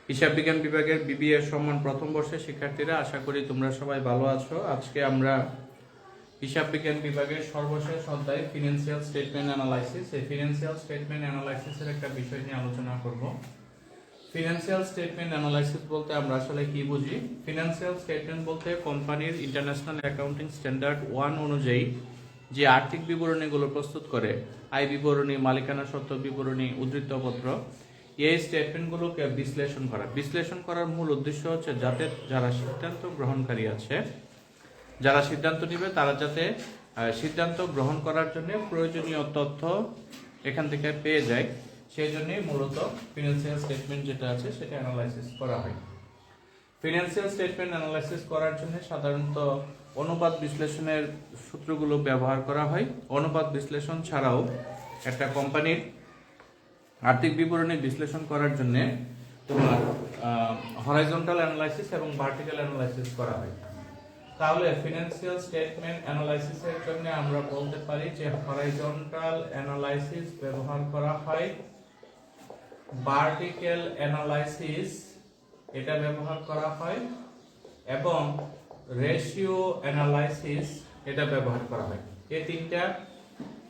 হিসাব বিজ্ঞান বিভাগের বিবিএ সম্মান প্রথম বর্ষের শিক্ষার্থীরা, আশা করি তোমরা সবাই ভালো আছো। আজকে আমরা হিসাব বিজ্ঞান বিভাগের সর্বশেষ অধ্যায় ফিনান্সিয়াল স্টেটমেন্ট অ্যানালাইসিস, এই ফিনান্সিয়াল স্টেটমেন্ট অ্যানালাইসিসের একটা বিষয় নিয়ে আলোচনা করব। ফিনান্সিয়াল স্টেটমেন্ট অ্যানালাইসিস বলতে আমরা আসলে কি বুঝি? ফিনান্সিয়াল স্টেটমেন্ট বলতে কোম্পানির ইন্টারন্যাশনাল অ্যাকাউন্টিং স্ট্যান্ডার্ড 1 অনুযায়ী যে আর্থিক বিবরণীগুলো প্রস্তুত করে, আয় বিবরণী, মালিকানা সত্ত্ব বিবরণী, উদ্ধৃতপত্র, এই স্টেটমেন্টগুলোকে বিশ্লেষণ করার মূল উদ্দেশ্য হচ্ছে যাতে যারা সিদ্ধান্ত গ্রহণকারী আছে, যারা সিদ্ধান্ত নেবে, তারা যাতে সিদ্ধান্ত গ্রহণ করার জন্য প্রয়োজনীয় তথ্য এখান থেকে পেয়ে যায়। সেই জন্যই মূলত ফিনান্সিয়াল স্টেটমেন্ট যেটা আছে সেটা অ্যানালাইসিস করা হয়। ফিনান্সিয়াল স্টেটমেন্ট অ্যানালাইসিস করার জন্য সাধারণত অনুপাত বিশ্লেষণের সূত্রগুলো ব্যবহার করা হয়। অনুপাত বিশ্লেষণ ছাড়াও একটা কোম্পানির আর্থিক বিবরণী বিশ্লেষণ করার জন্য তোমার হরাইজন্টাল অ্যানালাইসিস এবং ভার্টিক্যাল অ্যানালাইসিস করা হয়। তাহলে ফিনান্সিয়াল স্টেটমেন্ট অ্যানালাইসিসের জন্য আমরা বলতে পারি যে হরাইজন্টাল অ্যানালাইসিস ব্যবহার করা হয়, ভার্টিক্যাল অ্যানালাইসিস এটা ব্যবহার করা হয় এবং রেশিও অ্যানালাইসিস এটা ব্যবহার করা হয়। এই তিনটা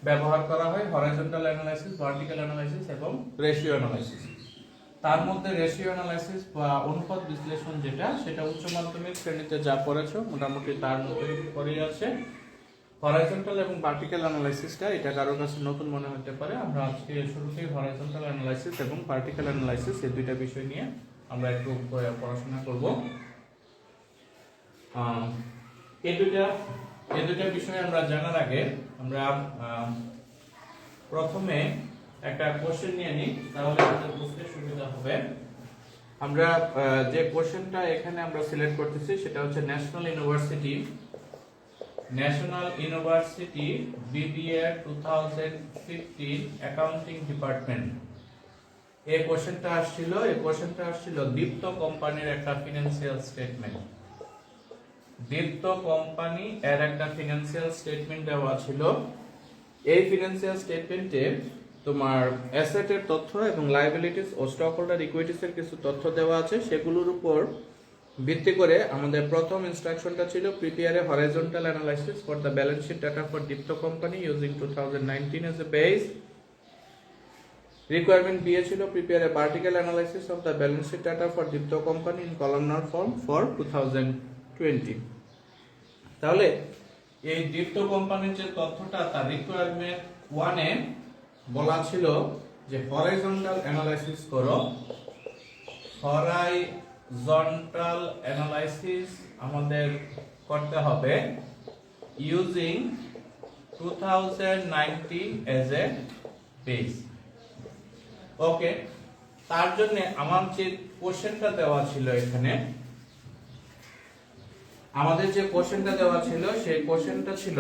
ব্যবহার করা হয়, হরাইজন্টাল অ্যানালাইসিস, ভার্টিক্যাল অ্যানালাইসিস এবং রেশিও অ্যানালাইসিস। তার মধ্যে রেশিও অ্যানালাইসিস বা অনুপাত বিশ্লেষণ যেটা, সেটা উচ্চ মাধ্যমিক শ্রেণীতে যা পড়েছো মোটামুটি তার মতোই পড়ে আছে। হরাইজন্টাল এবং ভার্টিক্যাল অ্যানালাইসিসটা এটা কারোর কাছে নতুন মনে হতে পারে। আমরা আজকে শুরুতেই হরাইজন্টাল অ্যানালাইসিস এবং ভার্টিক্যাল অ্যানালাইসিস এই দুইটা বিষয় নিয়ে আমরা একটু পড়াশোনা করব। এই দুইটা বিষয় আমরা জানার আগে আমরা প্রথমে একটা কোশ্চেন নিয়ে নিই, তাহলে আমাদের বুঝতে সুবিধা হবে। আমরা যে কোশ্চেনটা এখানে আমরা সিলেক্ট করতেছি সেটা হচ্ছে national university BBA 2015 accounting department. এই কোশ্চেনটা আসছিল দীপ্ত কোম্পানির একটা ফিনান্সিয়াল স্টেটমেন্ট। দীপ্ত কোম্পানি এর একটা ফিনান্সিয়াল স্টেটমেন্ট দেওয়া ছিল। এই ফিনান্সিয়াল স্টেটমেন্টে তোমার অ্যাসেটের তথ্য এবং লায়াবিলিটিস ও স্টক হোল্ডার ইকুইটিস এর কিছু তথ্য দেওয়া আছে। সেগুলোর উপর ভিত্তি করে আমাদের প্রথম ইনস্ট্রাকশনটা ছিল prepare a horizontal analysis for the balance sheet data for Dipto company using 2019 as a base. Requirement B ছিল prepare a vertical analysis of the balance sheet data for Dipto company in columnar form for 2020. তাহলে এই দীপ্ত কোম্পানির যে তথ্যটা তার requirement 1 এ বলা ছিল যে হরাইজন্টাল অ্যানালাইসিস করো। হরাইজন্টাল অ্যানালাইসিস আমাদের করতে হবে ইউজিং 2019 as a base. ওকে, তার জন্য আমার যে কোশ্চেনটা দেওয়া ছিল এখানে, আমাদের যে কোশ্চেনটা দেওয়া ছিল সেই কোশ্চেনটা ছিল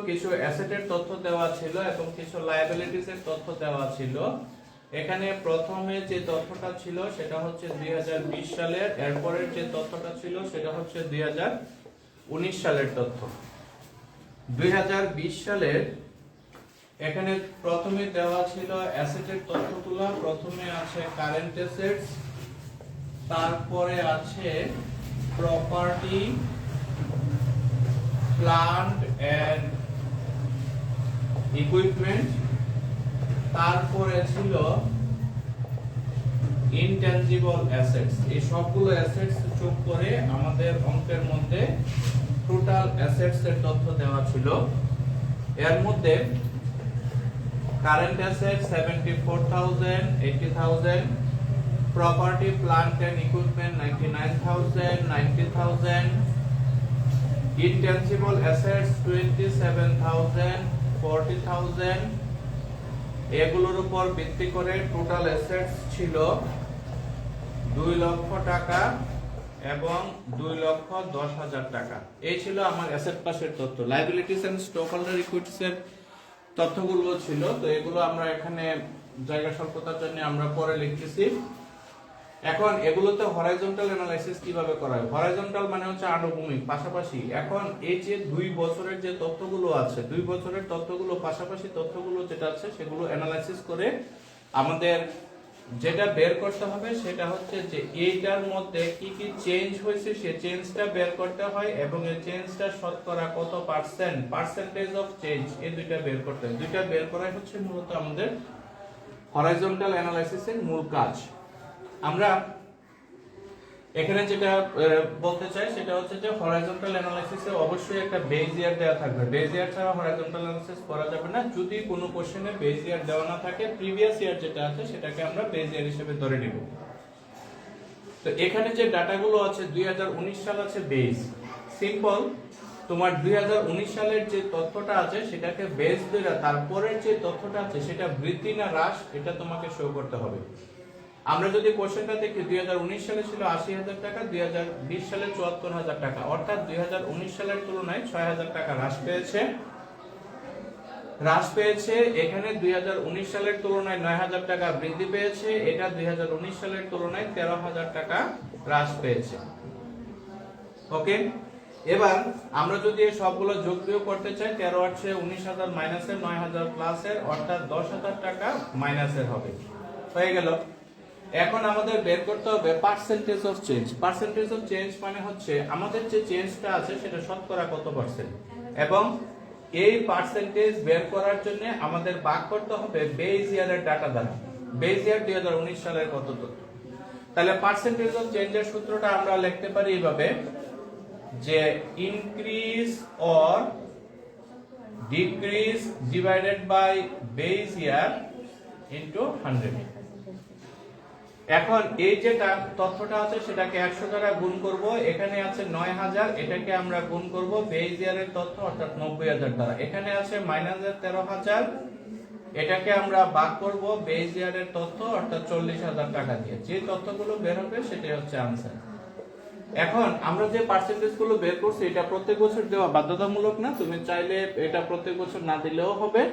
কিছু অ্যাসেটের তথ্য দেওয়া ছিল এবং কিছু লায়াবিলিটিস এর তথ্য দেওয়া ছিল। এখানে প্রথমে যে তথ্যটা ছিল সেটা হচ্ছে 2020 সালের, এরপরের যে তথ্যটা ছিল সেটা হচ্ছে 2019 সালের তথ্য। 2020 সালের এখানে প্রথমে দেওয়া ছিল অ্যাসেটের তথ্যগুলো। প্রথমে আছে কারেন্ট অ্যাসেটস, তারপরে আছে প্রপার্টি, প্লান্ট এন্ড ইকুইপমেন্ট, তারপরে ছিল ইনট্যানজিবল অ্যাসেটস। এই সবগুলো অ্যাসেটস যোগ করে আমাদের অঙ্কের মধ্যে টোটাল অ্যাসেটস এর তথ্য দেওয়া ছিল। এর মধ্যে current asset 74,000, 80,000, property, plant and equipment 99,000, 90,000, intangible assets 27,000, 40,000। এগুলোর উপর ভিত্তি করে টোটাল অ্যাসেটস ছিল 2 লক্ষ টাকা এবং 2,10,000 টাকা। এই ছিল আমার অ্যাসেট পাশের তথ্য। Liabilities and stock holder equities এর তথ্যগুলো ছিল, তো এগুলো আমরা এখানে জায়গা স্বল্পতার জন্য আমরা পরে লিখতেছি। এখন এগুলোতে হরাইজন্টাল অ্যানালাইসিস কিভাবে করা হয়? হরাইজন্টাল মানে হচ্ছে আনুভূমিক, পাশাপাশি। এখন এই যে 2 বছরের যে তথ্যগুলো আছে, 2 বছরের তথ্যগুলো পাশাপাশি তথ্যগুলো যেটা আছে সেগুলো অ্যানালাইসিস করে আমাদের যেটা বের করতে হবে সেটা হচ্ছে যে এইটার মধ্যে কি কি চেঞ্জ হয়েছে সেই চেঞ্জটা বের করতে হয় এবং এই চেঞ্জটা শতকরা কত পার্সেন্ট, পার্সেন্টেজ অফ চেঞ্জ, এই দুইটা বের করতে হয়। দুইটা বের করাই হচ্ছে মূলত আমাদের হরাইজন্টাল অ্যানালাইসিসের মূল কাজ। আমরা এখানে যেটা বলতে চাই সেটা হচ্ছে যে হরাইজন্টাল অ্যানালাইসিসে অবশ্যই একটা বেজ ইয়ার দেওয়া থাকবে। বেজ ইয়ার ছাড়া হরাইজন্টাল অ্যানালাইসিস করা যাবে না। যদি কোনো কোশ্চেনে বেজ ইয়ার দেওয়া না থাকে, প্রিভিয়াস ইয়ার যেটা আছে সেটাকে আমরা বেজ ইয়ার হিসেবে ধরে নিব। তো এখানে যে ডাটাগুলো আছে 2019 সাল আছে বেজ। সিম্পল, তোমার 2019 সালের যে তথ্যটা আছে সেটাকে বেজ ধরে তারপরের যে তথ্যটা আছে সেটা বৃদ্ধি না হ্রাস এটা তোমাকে শো করতে হবে। আমরা যদি কোশ্চেনটা দেখি 2019 সালে ছিল 80,000 টাকা, 2020 সালে 74,000 টাকা, অর্থাৎ 2019 সালের তুলনায় 6,000 টাকা হ্রাস পেয়েছে। এখানে 2019 সালের তুলনায় 9,000 টাকা বৃদ্ধি পেয়েছে। এটা 2019 সালের তুলনায় 13,000 টাকা হ্রাস পেয়েছে। ওকে, এবার আমরা যদি এই সবগুলো যোগ বিয়োগ করতে চাই, 13 আসছে 19,000 মাইনাসের, 9,000 প্লাসের, অর্থাৎ 10,000 টাকা মাইনাসের হবে। হয়ে গেল। এখন আমাদের বের করতে হবে percentage of change. Percentage of change মানে হচ্ছে আমাদের যে চেঞ্জটা আছে সেটা শতকরা কত পার্সেন্ট, এবং এই পার্সেন্টেজ বের করার জন্য আমাদের ভাগ করতে হবে বেজ ইয়ারের ডাটা দ্বারা। বেজ ইয়ার 2019 সালের কত তথ্য। তাহলে পার্সেন্টেজ অফ চেঞ্জের সূত্রটা আমরা লিখতে পারি এইভাবে যে increase or decrease divided by base year into 100। এখন এই যে তথ্যটা আছে সেটাকে 100 দ্বারা গুণ করব। এখানে আছে 9,000, এটাকে আমরা গুণ করব বেজ ইয়ারের তথ্য অর্থাৎ 90,000 দ্বারা। এখানে আছে মাইনাসের 13,000, এটাকে আমরা ভাগ করব বেজ ইয়ারের তথ্য অর্থাৎ 40,000 টাকা দিয়ে। যে তথ্যগুলো বের হবে সেটাই হচ্ছে आंसर। এখন আমরা যে পার্সেন্টেজ গুলো বের করছি এটা প্রত্যেক বছর দেওয়া বাধ্যতামূলক না, তুমি চাইলে এটা প্রত্যেক বছর না দিলেও হবে।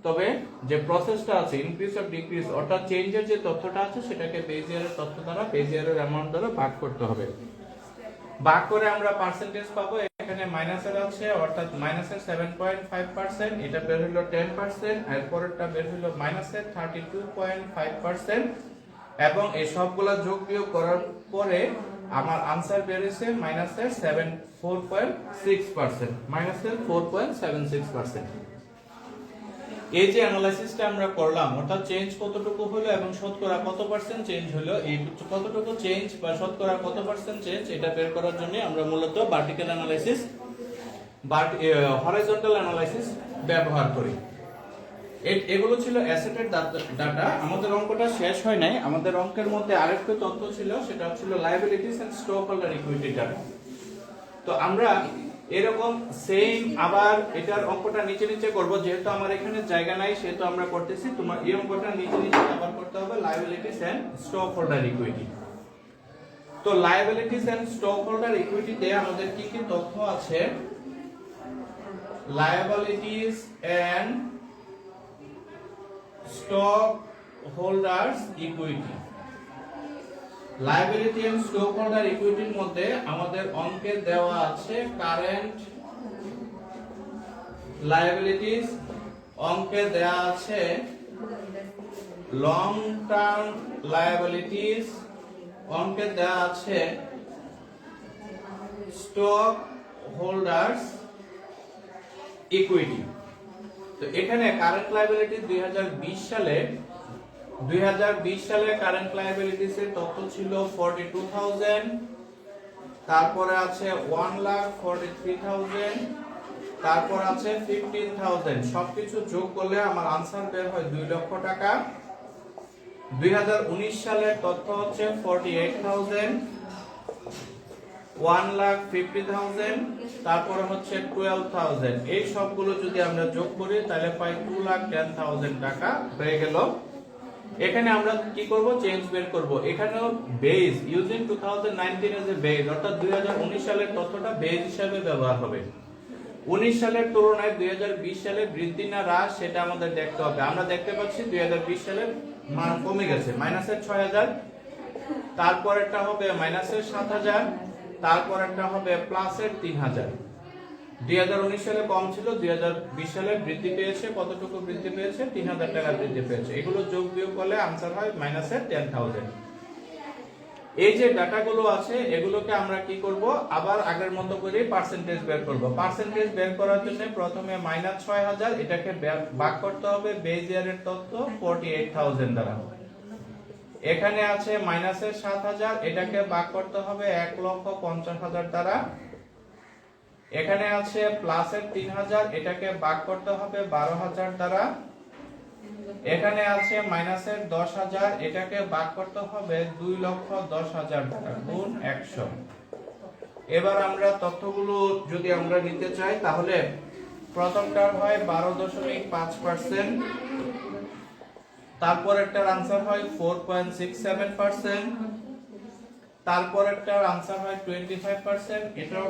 তবে যে প্রসেসটা আছে ইনক্রিজ অর ডিক্রিজ অর্থাৎ চেঞ্জের যে তথ্যটা আছে সেটাকে বেজ ইয়ারের তথ্য দ্বারা, বেজ ইয়ারের অ্যামাউন্ট দ্বারা ভাগ করতে হবে। ভাগ করে আমরা পার্সেন্টেজ পাবো। এখানে মাইনাসের আছে অর্থাৎ মাইনাসের 7.5%, এটা বের হলো 10%, এর পরেরটা বের হলো মাইনাসের 32.5%, এবং এই সবগুলা যোগ বিয়োগ করার পরে আমার आंसर বের হইছে মাইনাসের 4.6%, মাইনাসের 4.76%। এই যে অ্যানালাইসিসটা আমরা করলাম অর্থাৎ চেঞ্জ কতটুকু হলো এবং শতকরা কত পার্সেন্ট চেঞ্জ হলো, এই কতটুকু চেঞ্জ বা শতকরা কত পার্সেন্ট চেঞ্জ এটা বের করার জন্য আমরা মূলত ভার্টিক্যাল অ্যানালাইসিস বা হরাইজন্টাল অ্যানালাইসিস ব্যবহার করি। এগুলো ছিল অ্যাসেটের ডাটা। আমাদের অঙ্কটা শেষ হয় নাই, আমাদের অঙ্কের মধ্যে আরেকটা তথ্য ছিল, সেটা ছিল liabilities and stock holder equity data. তো আমরা এরকম সেম আবার এটার অঙ্কটা নিচে নিচে করব, যেহেতু আমার এখানে জায়গা নাই সেহেতু আমরা করতেছি। তোমার এই অঙ্কটা নিচে নিচে আবার করতে হবে liabilities and stock holder equity. তো লায়াবিলিটিস এন্ড স্টক হোল্ডার ইকুইটিতে আমাদের কি কি তথ্য আছে? Liabilities and stock holders equity. Liability and stock holder ইকুইটির মধ্যে আমাদের অঙ্কে দেওয়া আছে কারেন্ট লায়াবিলিটিস, অঙ্কে দেওয়া আছে লং টার্ম লায়াবিলিটিস, অঙ্কে দেওয়া আছে স্টক হোল্ডার্স ইকুইটি। তো এখানে কারেন্ট লায়াবিলিটি 2020 সালে কারেন্ট লায়াবিলিটিস এর তথ্য ছিল 42,000, তারপরে আছে 1,43,000, তারপর আছে 15,000। সবকিছু যোগ করলে আমার आंसर বের হয় 2 লক্ষ টাকা। 2019 সালের তথ্য হচ্ছে 48,000, 1,50,000, তারপরে হচ্ছে 12,000। এই সবগুলো যদি আমরা যোগ করি তাহলে পাই 2,10,000 টাকা হয়ে গেল। এখানে আমরা কি করব? চেঞ্জ বের করব। এখানেও base using 2019 as a base, অর্থাৎ 2019 সালের তথ্যটা বেজ হিসেবে ব্যবহার হবে। 19 সালের তুলনায় 2020 সালে বৃদ্ধি না হ্রাস সেটা আমাদের দেখতে হবে। আমরা দেখতে পাচ্ছি 2020 সালে মান কমে গেছে, মাইনাসের 6,000, তারপরেরটা হবে মাইনাসের 7,000, তারপরেরটা হবে প্লাসের 3,000। 2019 সালে কম ছিল, 2020 সালে বৃদ্ধি পেয়েছে। কতটুকু বৃদ্ধি পেয়েছে? 3000 টাকা বৃদ্ধি পেয়েছে। এগুলো যোগ বিয়োগ করলে आंसर হয় -10,000। এই যে ডাটাগুলো আছে এগুলোকে আমরা কি করব, আবার আগের মতো করে পার্সেন্টেজ বের করব। পার্সেন্টেজ বের করার জন্য প্রথমে -6000 এটাকে ভাগ করতে হবে বেজ ইয়ারের তথ্য 48000 দ্বারা। এখানে আছে -7000 এটাকে ভাগ করতে হবে 1,50,000 দ্বারা। এখানে আছে প্লাসের 3000 এটাকে ভাগ করতে হবে 12000 দ্বারা। এখানে আছে মাইনাসের 10000 এটাকে ভাগ করতে হবে 2,10,000 দ্বারা গুণ 100। এবার আমরা তথ্যগুলো যদি আমরা নিতে চাই তাহলে প্রথমটার হয় 12.5%, তারপরেরটার आंसर হয় 4.67%, তারপরেরটার आंसर হয় 25%, এটাও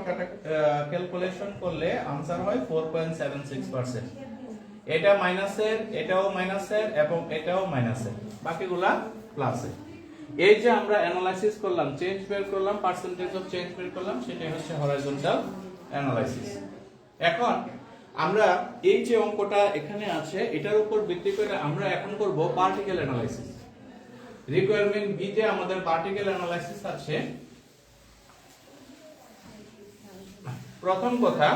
ক্যালকুলেশন করলে आंसर হয় 4.76%। এটা মাইনাসের, এটাও মাইনাসের এবং এটাও মাইনাসের, বাকিগুলা প্লাসের। এই যে আমরা অ্যানালাইসিস করলাম, চেঞ্জ বের করলাম, পার্সেন্টেজ অফ চেঞ্জ বের করলাম, সেটাই হচ্ছে হরাইজন্টাল অ্যানালাইসিস। এখন আমরা এই যে অঙ্কটা এখানে আছে এটার উপর ভিত্তি করে আমরা এখন করব পার্টিকেল অ্যানালাইসিস। রিকোয়ারমেন্ট বি তে আমাদের পার্টিকেল অ্যানালাইসিস আছে। প্রথম কথা,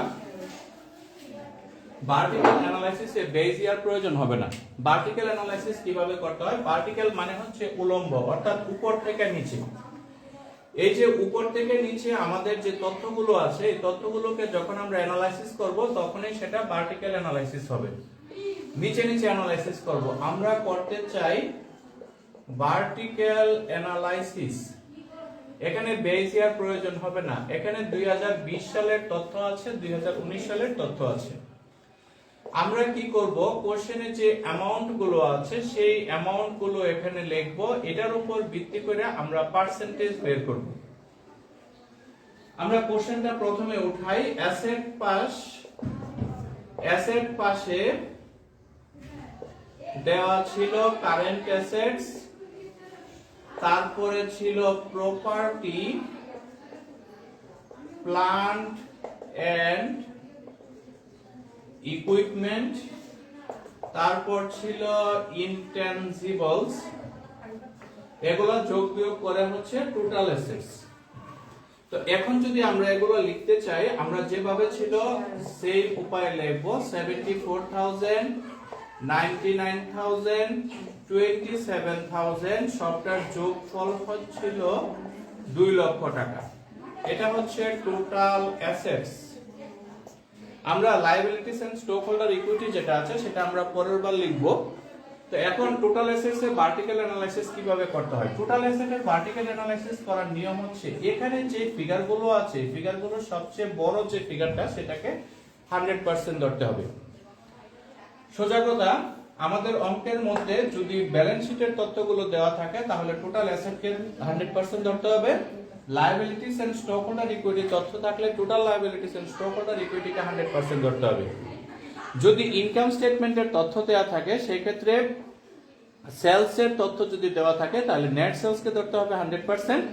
ভার্টিক্যাল অ্যানালাইসিসে বেজ ইয়ার প্রয়োজন হবে না। ভার্টিক্যাল অ্যানালাইসিস কিভাবে করতে হয়? ভার্টিক্যাল মানে হচ্ছে উলম্ব, অর্থাৎ উপর থেকে নিচে। এই যে উপর থেকে নিচে আমাদের যে তথ্যগুলো আছে এই তথ্যগুলোকে যখন আমরা অ্যানালাইসিস করব তখনই সেটা ভার্টিক্যাল অ্যানালাইসিস হবে। নিচে নিচে অ্যানালাইসিস করব, আমরা করতে চাই ভার্টিক্যাল অ্যানালাইসিস। এখানে বেজ ইয়ার প্রয়োজন হবে না। এখানে 2020 সালের তথ্য আছে, 2019 সালের তথ্য আছে। আমরা কি করব, কোশ্চেনে যে অ্যামাউন্ট গুলো আছে সেই অ্যামাউন্ট গুলো এখানে লিখব, এটার উপর ভিত্তি করে আমরা পার্সেন্টেজ বের করব। আমরা কোশ্চেনটা প্রথমে উঠাই। অ্যাসেট পাশে দেওয়া ছিল কারেন্ট অ্যাসেটস, তারপরে ছিল প্রপার্টি, প্লান্ট এন্ড ইকুইপমেন্ট, তারপর ছিল ইনট্যানজিবলস। এগুলো যোগ বিয়োগ করে হচ্ছে টোটাল অ্যাসেটস। তো এখন যদি আমরা এগুলো লিখতে চাই আমরা যেভাবে ছিল সেই উপায়ে লিখব। 74,000, 99,000, 27,000 সবটার যোগফল হচ্ছিল 2 লক্ষ টাকা। এটা হচ্ছে টোটাল অ্যাসেটস। আমরা liabilities and stock holder equity যেটা আছে সেটা আমরা পরের বার লিখব। তো এখন টোটাল অ্যাসেটস এর ভার্টিক্যাল অ্যানালাইসিস কিভাবে করতে হয়? টোটাল অ্যাসেটের ভার্টিক্যাল অ্যানালাইসিস করার নিয়ম হচ্ছে এখানে যে ফিগারগুলো আছে ফিগারগুলোর সবচেয়ে বড় যে ফিগারটা সেটাকে 100% ধরতে হবে। সোজা কথা, আমাদের অঙ্কের মধ্যে যদি ব্যালেন্স শিটের তথ্যগুলো দেওয়া থাকে তাহলে টোটাল অ্যাসেটকে 100% ধরতে হবে। Liabilities and stock holder equity তথ্য থাকলে total liabilities and stock holder ইকুইটিকে 100% ধরতে হবে। যদি ইনকাম স্টেটমেন্টের তথ্য দেওয়া থাকে সেই ক্ষেত্রে সেলস এর তথ্য যদি দেওয়া থাকে তাহলে নেট সেলস কে ধরতে হবে 100%।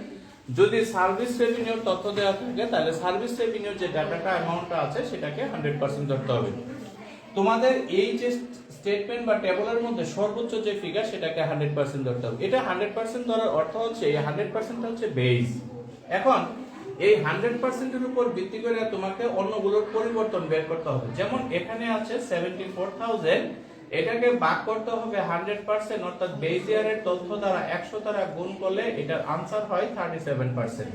যদি সার্ভিস রেভিনিউর তথ্য দেওয়া থাকে তাহলে সার্ভিস রেভিনিউর যে ডাটাটা অ্যামাউন্টটা আছে সেটাকে 100% ধরতে হবে। তোমাদের এই যে স্টেটমেন্ট বা টেবলের মধ্যে সর্বোচ্চ যে ফিগার সেটাকে 100% ধরতে হবে। এটা 100% ধরার অর্থ হচ্ছে এই 100% হচ্ছে বেস। এখন এই 100% এর উপর ভিত্তি করে তোমাকে অন্যগুলোর পরিবর্তন বের করতে হবে। যেমন এখানে আছে 74,000, এটাকে ভাগ করতে হবে 100%, অর্থাৎ বেস ইয়ারের তথ্য দ্বারা 100 দ্বারা গুণ করলে এটার आंसर হয় 37%।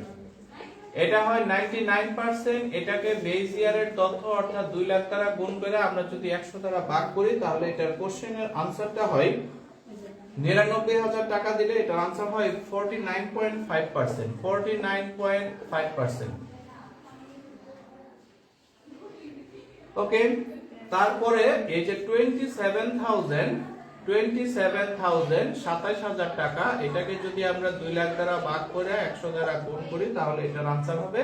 এটা হয় 99%, এটাকে বেস ইয়ারের তথ্য অর্থাৎ 2 লাখ দ্বারা গুণ করে আমরা যদি 100 দ্বারা ভাগ করি তাহলে এটার কোশ্চেনের आंसरটা হয় 99,000 টাকা দিলে এটার आंसर হয় 49.5%। 49.5%। ওকে, তারপরে এই যে 27,000 27,000 টাকা, এটাকে যদি আমরা 2 লাখ দ্বারা ভাগ করে 100 দ্বারা গুণ করি তাহলে এটার आंसर হবে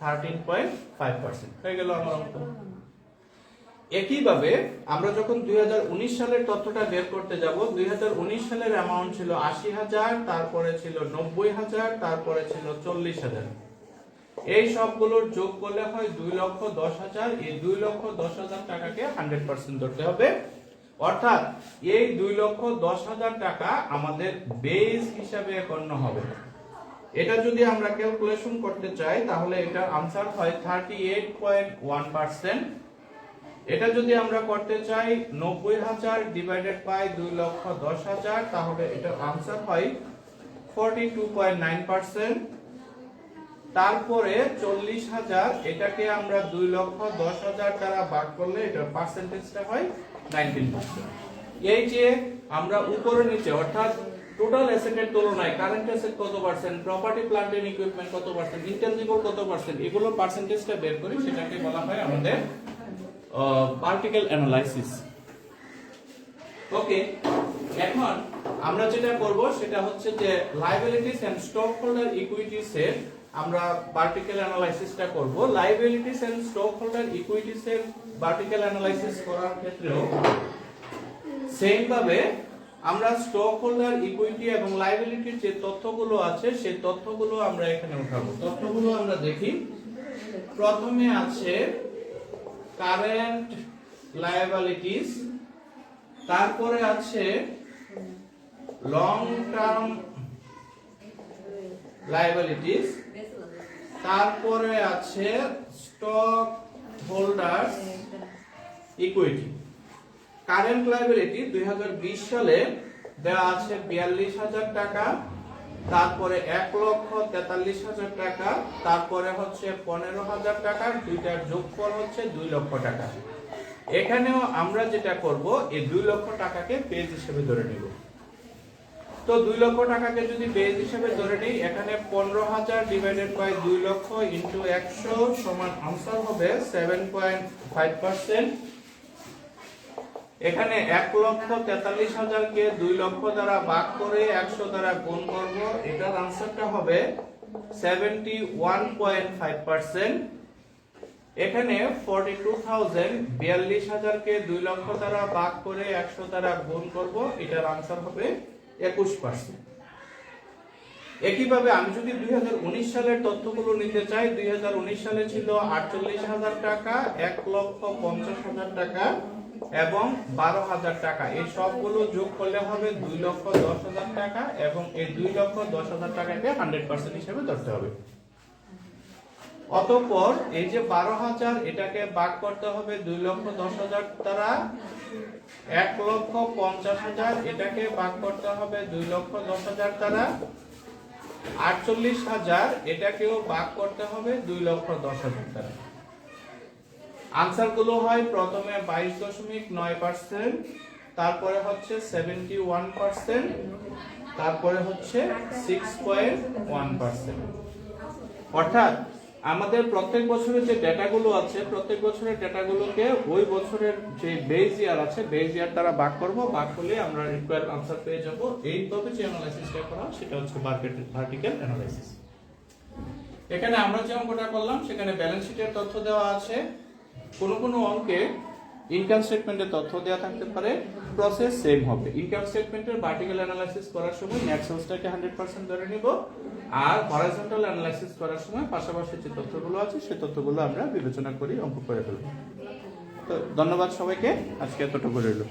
13.5%। হয়ে গেল আমার অঙ্ক। একইভাবে আমরা যখন 2019 সালের তথ্যটা বের করতে যাব, 2019 সালের অ্যামাউন্ট ছিল 80,000, তারপরে ছিল 90,000, তারপরে ছিল 40,000। এই সবগুলোর যোগ করলে হয় 2,10,000। এই 2,10,000 টাকাকে 100% ধরতে হবে, অর্থাৎ এই 2,10,000 টাকা আমাদের বেস হিসাবে গণ্য হবে। এটা যদি আমরা ক্যালকুলেশন করতে চাই তাহলে এটার आंसर হয় 38.1%। এটা যদি আমরা করতে চাই 90,000 ডিভাইডেড বাই 2,10,000 তাহলে এটার आंसर হয় 42.9%। তারপরে 40,000 এটাকে আমরা 2,10,000 দ্বারা ভাগ করলে এটার পার্সেন্টেজটা হয় 19%। এই যে আমরা উপরে নিচে অর্থাৎ টোটাল অ্যাসেটের তুলনায় কারেন্ট অ্যাসেট কত percent, property plant and equipment কত পার্সেন্ট, ইনটেনজিবল কত পার্সেন্ট, এগুলো পার্সেন্টেজটা বের করি, সেটাকে বলা হয় আমাদের পার্টিকেল অ্যানালাইসিস। ওকে, এখন আমরা যেটা করব সেটা হচ্ছে যে liabilities and stock holder equities এর আমরা পার্টিকেল অ্যানালাইসিসটা করব। Liabilities and stock holder equities এর পার্টিকেল অ্যানালাইসিস করার ক্ষেত্রেও সেম ভাবে আমরা স্টক হোল্ডার ইকুইটি এবং লায়াবিলিটির যে তথ্যগুলো আছে সেই তথ্যগুলো আমরা এখানে উঠাবো। তথ্যগুলো আমরা দেখি। প্রথমে আছে কারেন্ট লায়াবিলিটিস, তারপরে আছে লং টার্ম লায়াবিলিটিস, তারপরে আছে stock holders equity. Current liability 2020 সালে দেওয়া আছে 42,000 টাকা, তারপরে 1,43,000 টাকা, তারপরে হচ্ছে 15,000 টাকা, দুইটার যোগফল হচ্ছে 2 লক্ষ টাকা। এখানেও আমরা যেটা করব এই 2 লক্ষ টাকাকে পেজ হিসেবে ধরে নিব। তো 2 লক্ষ টাকাকে যদি বেস হিসেবে ধরে নেই, এখানে 15,000 ডিভাইডেড বাই 2 লক্ষ ইনটু 100 সমান आंसर হবে 7.5%। এখানে 1,43,000 কে 2 লক্ষ দ্বারা ভাগ করে 100 দ্বারা গুণ করব, এটার आंसरটা হবে 71.5%। এখানে 42,000 42,000 কে 2 লক্ষ দ্বারা ভাগ করে 100 দ্বারা গুণ করব, এটার आंसर হবে 21%। একইভাবে আমি যদি 2019 সালের তথ্যগুলো নিতে চাই, 2019 সালে ছিল 48,000 টাকা, 1,50,000 টাকা এবং 12,000 টাকা। এই সবগুলো যোগ করলে হবে 2,10,000 টাকা এবং এই 2,10,000 টাকাকে 100% হিসেবে ধরতে হবে। অতঃপর এই যে 12,000 এটাকে ভাগ করতে হবে 2,10,000 দ্বারা, 1,50,000 এটাকে ভাগ করতে হবে 2,10,000 দ্বারা, 48,000 এটাকেও ভাগ করতে হবে 2,10,000 দ্বারা। आंसर গুলো হয় প্রথমে 22.9%, তারপরে হচ্ছে 71%, তারপরে হচ্ছে 6.1%। অর্থাৎ আমাদের প্রত্যেক বছরের যে ডেটাগুলো আছে, প্রত্যেক বছরের ডেটাগুলোকে ওই বছরের যে বেস ইয়ার আছে বেস ইয়ার দ্বারা ভাগ করব, ভাগ করলে আমরা রিকোয়ার্ড आंसर পেয়ে যাব। এইভাবে যে অ্যানালাইসিসটা করা সেটা হচ্ছে ভার্টিক্যাল অ্যানালাইসিস। এখানে আমরা যে অঙ্কটা করলাম সেখানে ব্যালেন্স শিটের তথ্য দেওয়া আছে, কোন অঙ্কে ইনকাম স্টেটমেন্টের তথ্য দেওয়া থাকতে পারে, প্রসেস সেম হবে। ইনকাম স্টেটমেন্টের ভার্টিক্যাল অ্যানালাইসিস করার সময় নেট সেলসটাকে 100% ধরে নিব, আর হরাইজন্টাল অ্যানালাইসিস করার সময় পাশাপাশি যে তথ্যগুলো আছে সেই তথ্যগুলো আমরা বিবেচনা করি অঙ্ক করে ফেলব। তো ধন্যবাদ সবাইকে, আজকে এতটুকু রইল।